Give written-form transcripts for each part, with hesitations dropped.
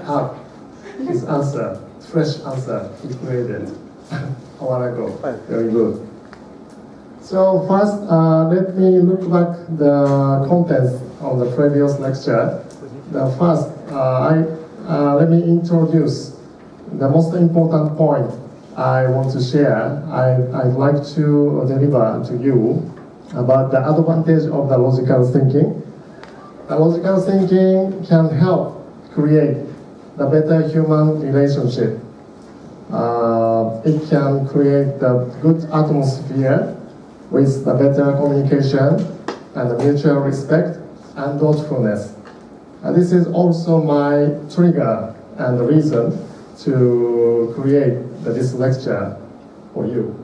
have his answer, fresh answer he created a while ago. Very good. So first, let me look back the contents of the previous lecture. The first, let me introduce the most important point I want to share. I'd like to deliver to you about the advantage of the logical thinking. The logical thinking can help create the better human relationship. It can create the good atmosphere with the better communication and the mutual respect and thoughtfulness. And this is also my trigger and the reason to create this lecture for you.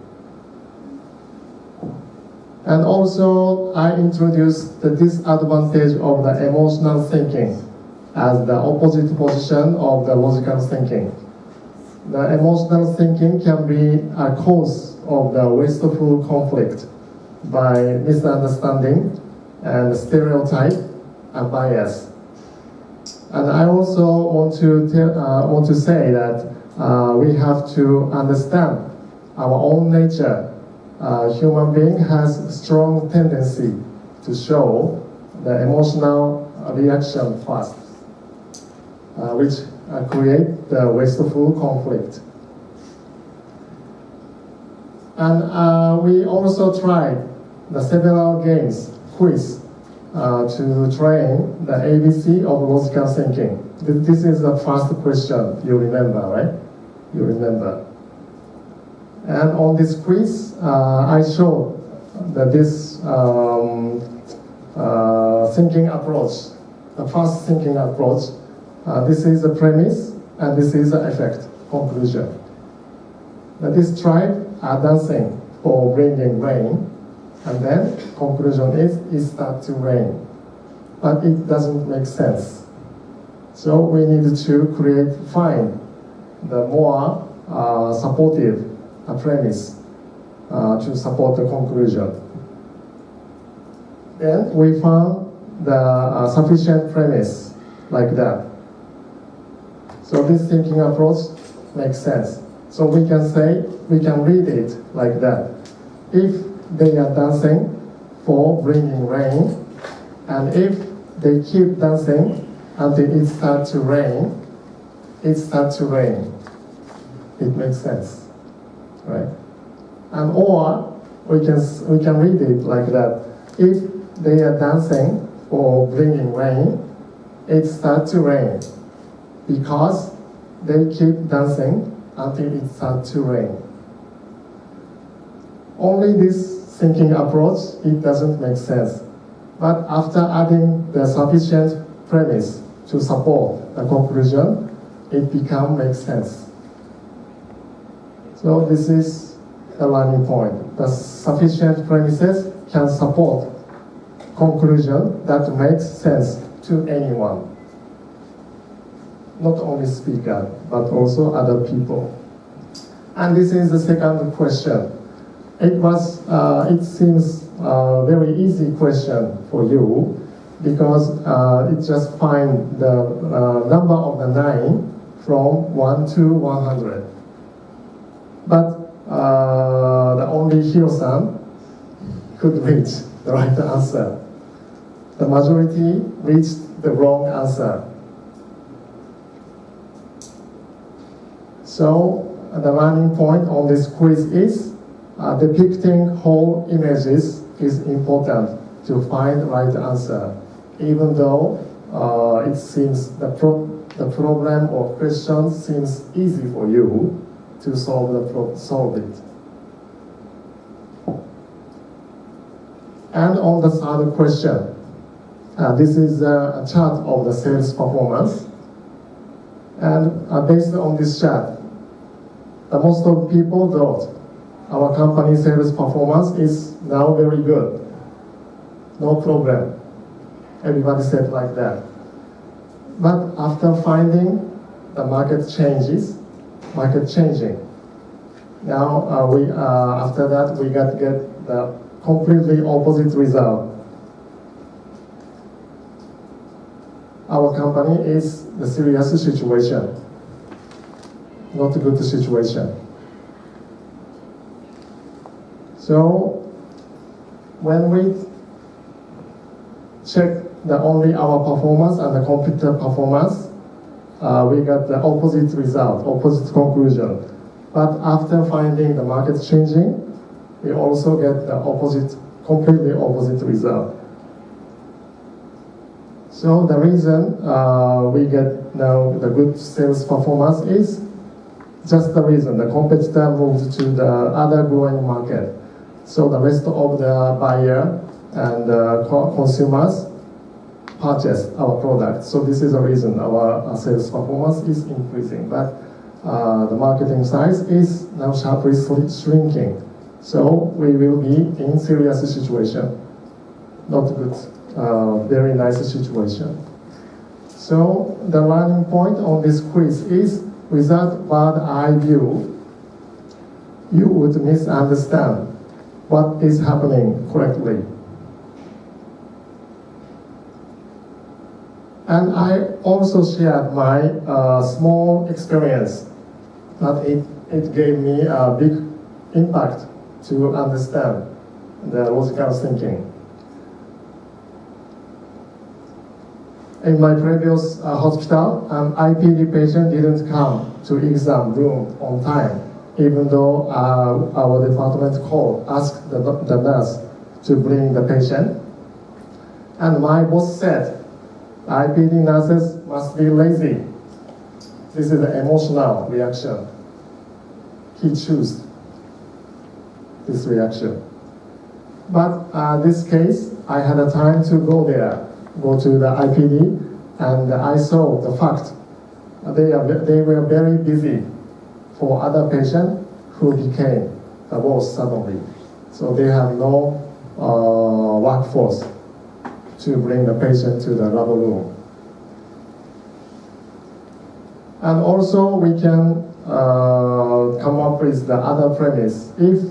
And also, I introduced the disadvantage of the emotional thinking as the opposite position of the logical thinking. The emotional thinking can be a cause of the wasteful conflict by misunderstanding and stereotype and bias. And I also want to say that we have to understand our own nature. Human being has a strong tendency to show the emotional reaction first, which create the wasteful conflict. And we also tried the several games, quiz, to train the ABC of logical thinking. This is the first question you remember, right? You remember. And on this quiz, I showed that this thinking approach, the first thinking approach, this is the premise, and this is the effect, conclusion. That this tribe are dancing for bringing rain, and then conclusion is it starts to rain. But it doesn't make sense. So we need to find the more supportive premise to support the conclusion. Then we found the sufficient premise like that. So this thinking approach makes sense. So we can read it like that. If they are dancing for bringing rain, and if they keep dancing until it starts to rain, it makes sense, right? And or we can read it like that. If they are dancing for bringing rain, it starts to rain because they keep dancing until it starts to rain. Only this thinking approach, it doesn't make sense. But after adding the sufficient premise to support the conclusion, it makes sense. So this is the learning point. The sufficient premises can support conclusion that makes sense to anyone. Not only speaker, but also other people. And this is the second question. It seems a very easy question for you because it just finds the number of the 9 from 1 to 100. But the only Hiro-san could reach the right answer. The majority reached the wrong answer. So the learning point on this quiz is depicting whole images is important to find the right answer, even though it seems the problem or question seems easy for you to solve it. And on the third question, this is a chart of the sales performance. And based on this chart, most of people thought our company sales performance is now very good. No problem. Everybody said like that. But after finding the market changing, now after that we get the completely opposite result. our company is the serious situation, not a good situation. So when we check only our performance and the computer performance, we got the opposite result, opposite conclusion. But after finding the market changing, we also get the opposite, completely opposite result. So the reason we get now the good sales performance is just the reason the competitor moved to the other growing market. So the rest of the buyer and consumers purchase our product. So this is the reason our sales performance is increasing. But the marketing size is now sharply shrinking. So we will be in serious situation, not good, very nice situation. So the learning point on this quiz is, without bird eye view, you would misunderstand what is happening correctly. And I also shared my small experience that it gave me a big impact to understand the logical thinking. In my previous hospital, an IPD patient didn't come to exam room on time, even though our department asked the nurse to bring the patient. And my boss said, IPD nurses must be lazy. This is an emotional reaction. He chose this reaction. But this case, I had a time to go there, go to the IPD, and I saw the fact. They were very busy for other patients who became worse suddenly. So they have no workforce to bring the patient to the lab room. And also we can come up with the other premise. If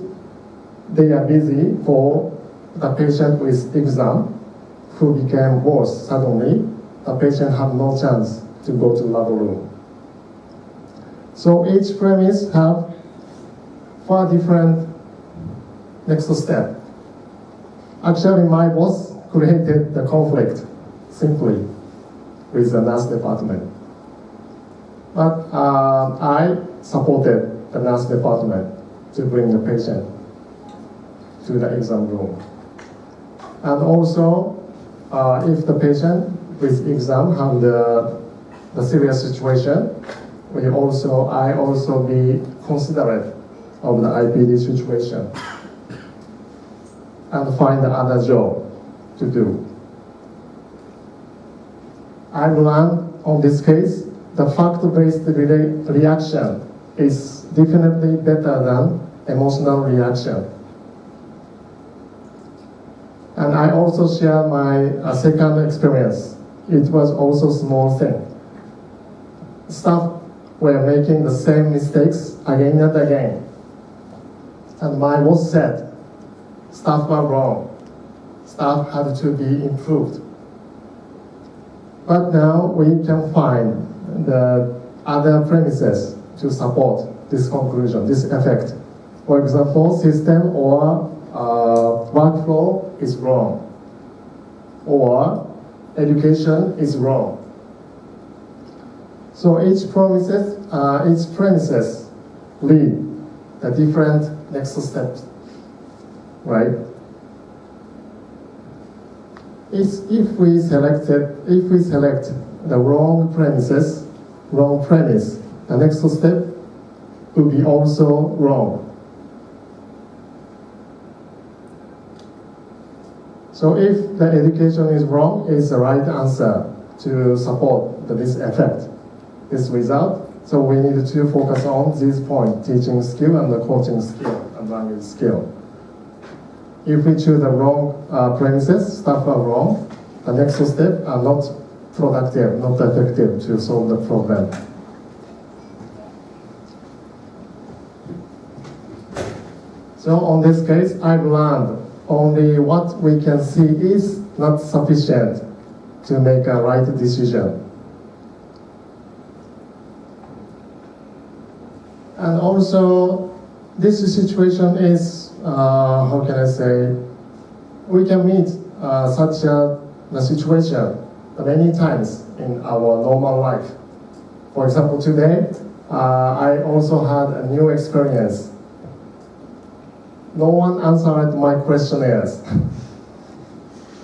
they are busy for the patient with exam who became worse suddenly, the patient have no chance to go to lab room. So each premise have 4 different next step. Actually, my boss created the conflict simply with the nurse department. But I supported the nurse department to bring the patient to the exam room. And also, if the patient with exam have the serious situation, I also be considerate of the IPD situation and find another job to do. I learned on this case, the fact-based reaction is definitely better than emotional reaction. And I also share my second experience. It was also a small thing. Staff were making the same mistakes again and again. And my boss said, staff were wrong. Staff had to be improved. But now we can find the other premises to support this conclusion, this effect. For example, system or workflow is wrong, or education is wrong. So each premises lead the different next steps, right? If we select the wrong premise, the next step will be also wrong. So if the education is wrong, it's the right answer to support this effect, this result. So we need to focus on this point, teaching skill and the coaching skill and language skill. If we choose the wrong premises, staff are wrong, the next step are not productive, not effective to solve the problem. So on this case, I've learned only what we can see is not sufficient to make a right decision. And also, this situation is, how can I say, we can meet such a situation many times in our normal life. For example, today, I also had a new experience. No one answered my questionnaires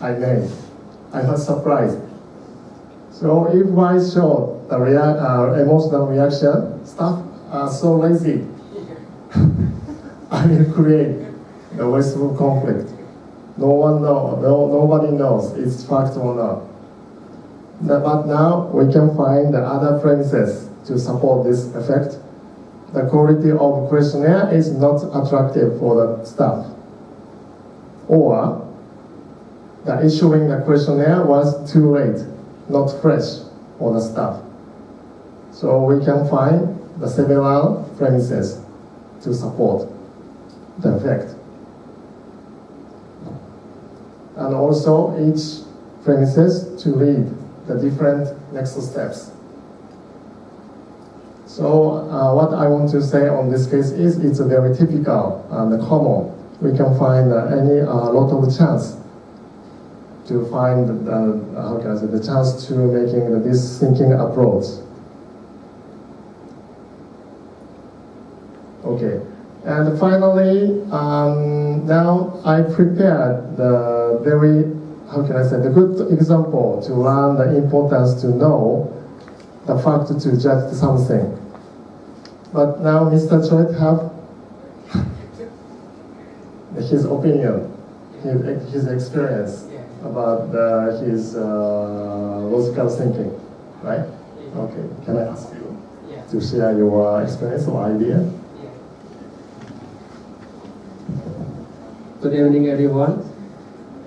I made. I was surprised. So if I show the emotional reaction, staff are so lazy. I will create the wasteful conflict. Nobody knows it's fact or not. But now we can find the other premises to support this effect. The quality of questionnaire is not attractive for the staff. Or the issuing the questionnaire was too late, not fresh for the staff. So we can find the several premises to support the effect. And also each premises to lead the different next steps. So what I want to say on this case is it's a very typical and common. We can find a lot of chance to find the chance to making this thinking approach. Okay, and finally, now I prepared the very, the good example to learn the importance to know the fact to judge something. But now Mr. Choi have his opinion, his experience about his logical thinking, right? Okay, can I ask you to share your experience or idea? Good evening, everyone.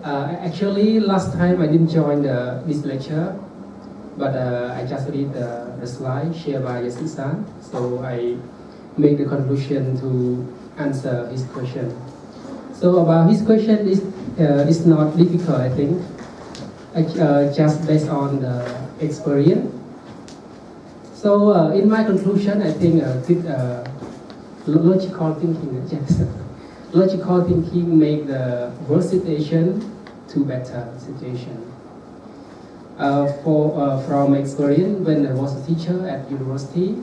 Actually, last time I didn't join this lecture, but I just read the slide shared by Yasusan, so I make the conclusion to answer his question. So about his question is not difficult, I think. Just based on the experience. So in my conclusion, I think logical thinking, yes. Logical thinking make the worst situation to better situation. From experience, when I was a teacher at university,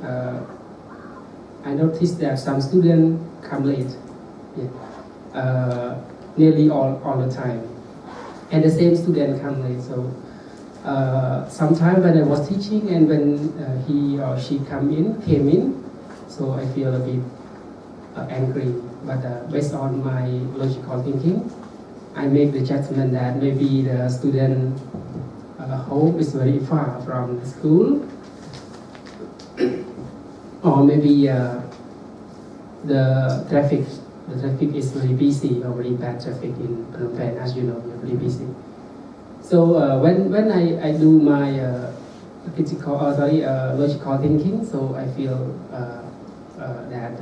I noticed that some students come late, nearly all the time, and the same student come late. So sometimes when I was teaching and when he or she came in, so I feel a bit angry. But based on my logical thinking, I make the judgment that maybe the student home is very far from the school, or maybe the traffic is very busy or very bad traffic in Phnom Penh, as you know, you're very busy. So when I do my logical thinking, so I feel that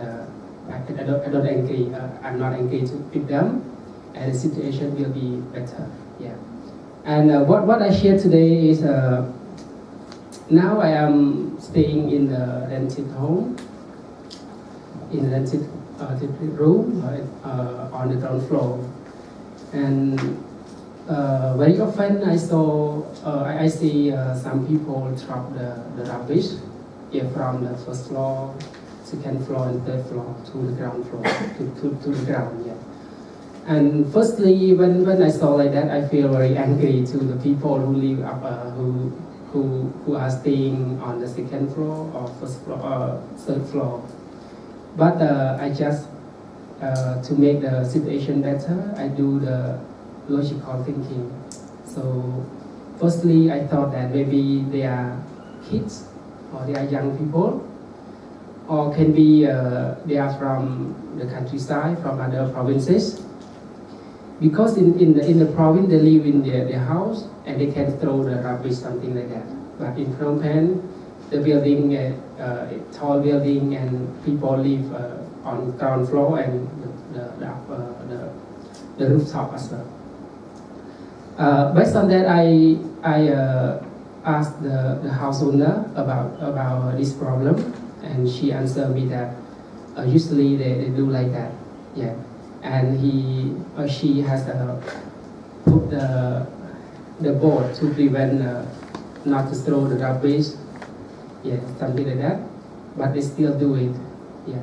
I don't angry. I'm not angry with them, and the situation will be better. Yeah. And what I share today is now I am staying in the rented home, in the rented room on the ground floor, and very often I see some people drop the rubbish from the first floor, second floor, and third floor to the ground floor, to the ground. Yeah. And firstly, when I saw like that, I feel very angry to the people who live up, who are staying on the second floor or first floor or third floor. But I just to make the situation better, I do the logical thinking. So firstly, I thought that maybe they are kids or they are young people, or can be they are from the countryside, from other provinces. Because in the province they live in their house and they can throw the rubbish, something like that. But in Phnom Penh, the building, tall building, and people live on ground floor and the rooftop as well. Based on that, I asked the house owner about this problem, and she answered me that usually they do like that, yeah. And he or she has put the board to prevent not to throw the rubbish, yeah, something like that. But they still do it, yeah.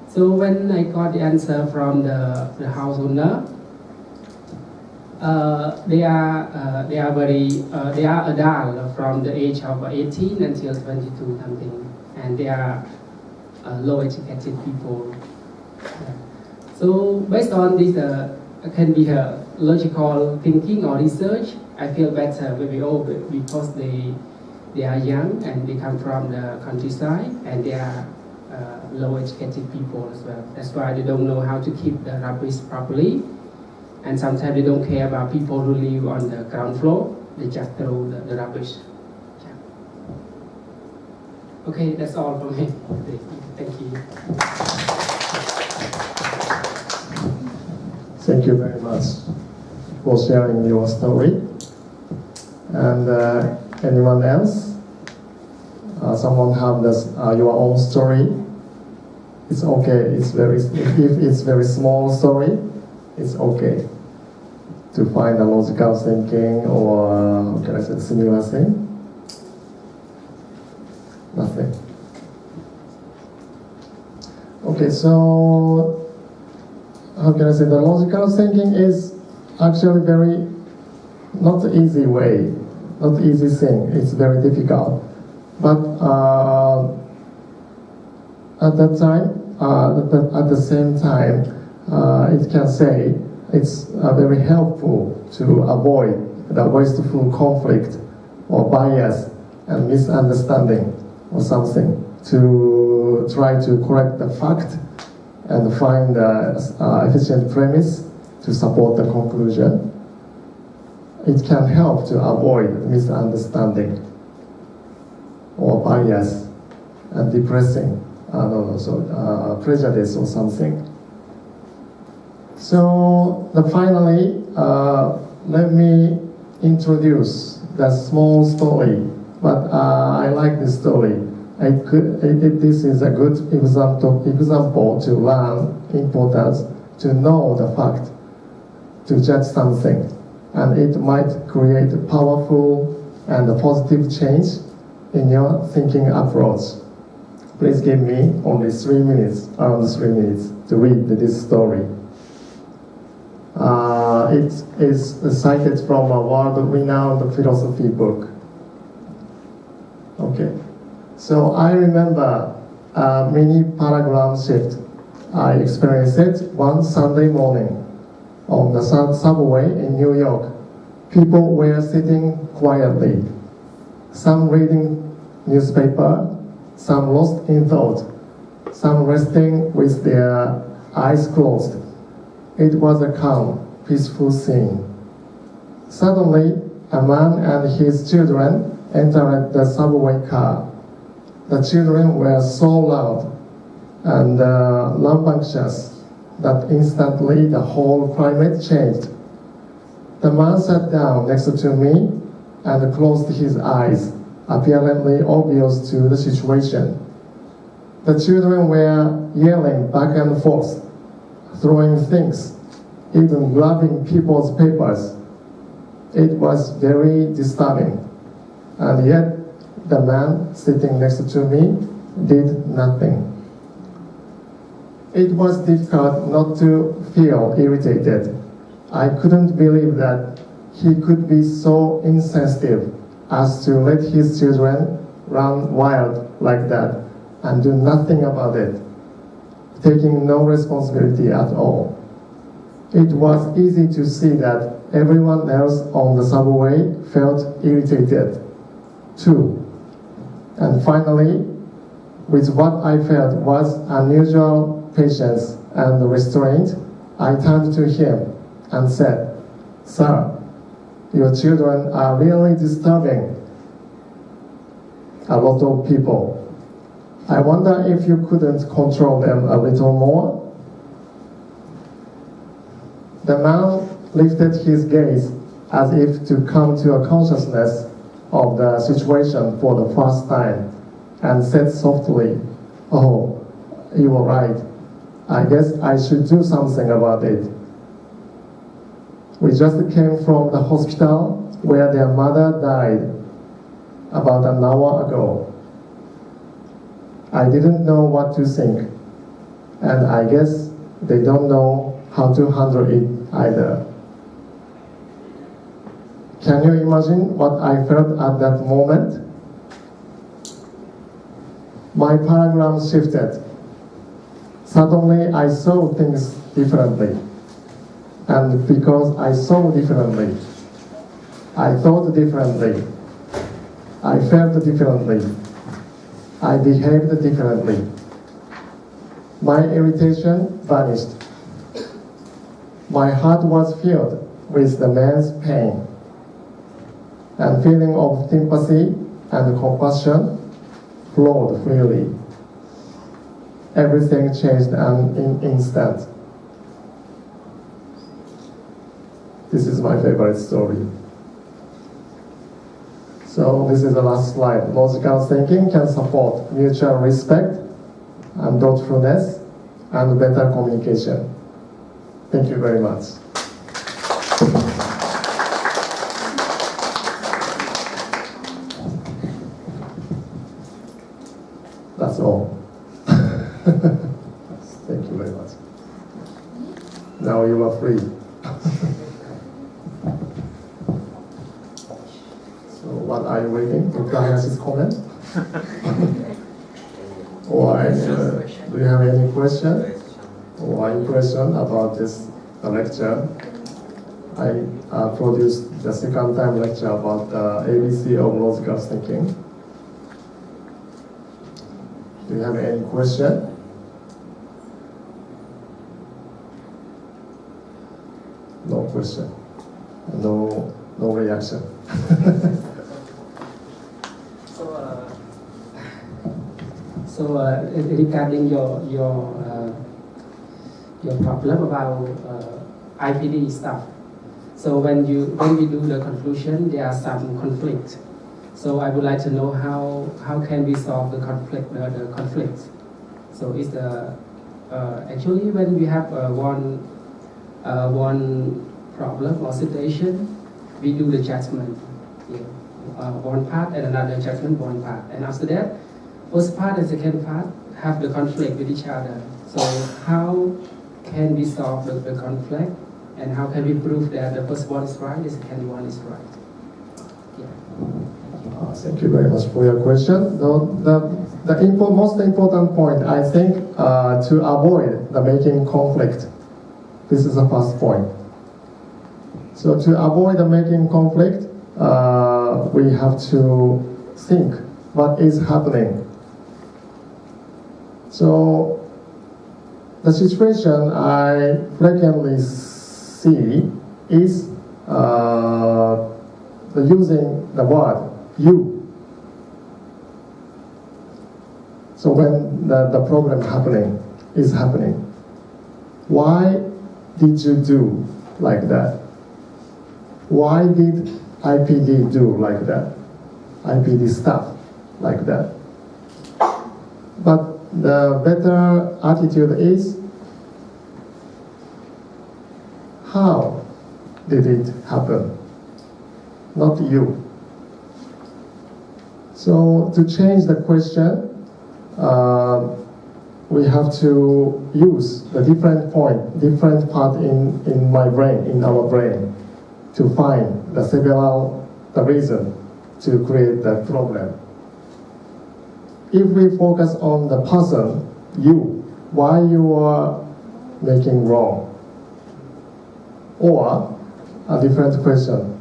So when I got the answer from the house owner, they are adult from the age of 18 until 22 something, and they are low educated people. Yeah. So based on this, can be a logical thinking or research. I feel better because they are young and they come from the countryside and they are low educated people as well. That's why they don't know how to keep the rubbish properly. And sometimes they don't care about people who live on the ground floor. They just throw the rubbish. Yeah. Okay, that's all from me. Thank you. Thank you very much for sharing your story. And anyone else? Someone have your own story? It's okay. If it's very small story, it's okay to find a logical thinking or how can I say similar thing. Nothing. Okay, so how can I say the logical thinking is actually very not easy way, not easy thing. It's very difficult, but at the same time, it can say it's very helpful to avoid the wasteful conflict or bias and misunderstanding or something, to try to correct the fact and find the efficient premise to support the conclusion. It can help to avoid misunderstanding or bias and depressing, prejudice or something. So finally, let me introduce the small story, but I like this story. This is a good example to learn importance, to know the fact, to judge something, and it might create a powerful and a positive change in your thinking approach. Please give me only 3 minutes, around 3 minutes, to read this story. It is cited from a world-renowned philosophy book. Okay, so I remember a mini paradigm shift. I experienced it one Sunday morning on the subway in New York. People were sitting quietly, some reading newspaper, some lost in thought, some resting with their eyes closed. It was a calm, peaceful scene. Suddenly, a man and his children entered the subway car. The children were so loud and rambunctious that instantly the whole climate changed. The man sat down next to me and closed his eyes, apparently oblivious to the situation. The children were yelling back and forth, throwing things, even grabbing people's papers. It was very disturbing, and yet the man sitting next to me did nothing. It was difficult not to feel irritated. I couldn't believe that he could be so insensitive as to let his children run wild like that and do nothing about it, taking no responsibility at all. It was easy to see that everyone else on the subway felt irritated too. And finally, with what I felt was unusual patience and restraint, I turned to him and said, "Sir, your children are really disturbing a lot of people. I wonder if you couldn't control them a little more?" The man lifted his gaze as if to come to a consciousness of the situation for the first time and said softly, "Oh, you were right. I guess I should do something about it." We just came from the hospital where their mother died about an hour ago. I didn't know what to think, and I guess they don't know how to handle it either. Can you imagine what I felt at that moment? My paradigm shifted. Suddenly I saw things differently. And because I saw differently, I thought differently, I felt differently, I behaved differently. My irritation vanished. My heart was filled with the man's pain, and feeling of sympathy and compassion flowed freely. Everything changed in an instant. This is my favorite story. So this is the last slide. Logical thinking can support mutual respect and thoughtfulness and better communication. Thank you very much. That's all. Thank you very much. Now you are free. So what are you waiting? Dr. Hayashi's comment? Or do you have any question or impression about this lecture? I produced the second time lecture about the ABC of logical thinking. Do you have any question? No question. No reaction. Regarding your problem about IPD stuff. So when we do the conclusion, there are some conflicts. So I would like to know how can we solve the conflict. So is the actually when we have one problem or situation, we do the judgment. One part and another judgment, one part, and after that, first part and second part have the conflict with each other. So how can we solve the conflict, and how can we prove that the first one is right, the second one is right? Thank you very much for your question. The most important point, I think, to avoid the making conflict. This is the first point. So to avoid the making conflict, we have to think what is happening. So the situation I frequently see is using the word you. So when the problem is happening, why did you do like that? Why did IPD do like that? IPD stuff like that? But the better attitude is, how did it happen? Not you. So to change the question, we have to use the different part in our brain, to find the reason to create that problem. If we focus on the person, you, why you are making wrong, or a different question,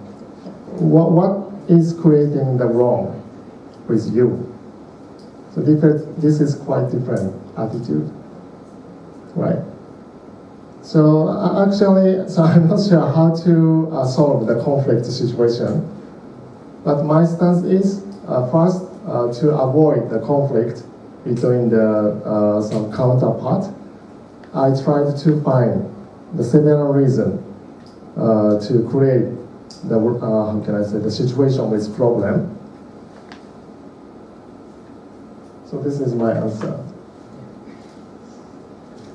what is creating the wrong with you? So this is quite different attitude, right? So actually, I'm not sure how to solve the conflict situation, but my stance is first to avoid the conflict between some counterpart. I tried to find the several reasons to create how can I say, the situation with problem. So this is my answer.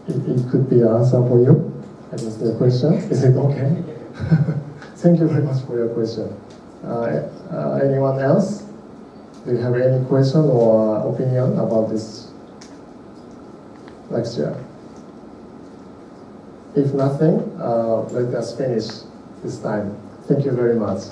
It could be an answer for you. I guess the question. Is it okay? Thank you very much for your question. Anyone else? Do you have any question or opinion about this lecture? If nothing, let us finish this time. Thank you very much.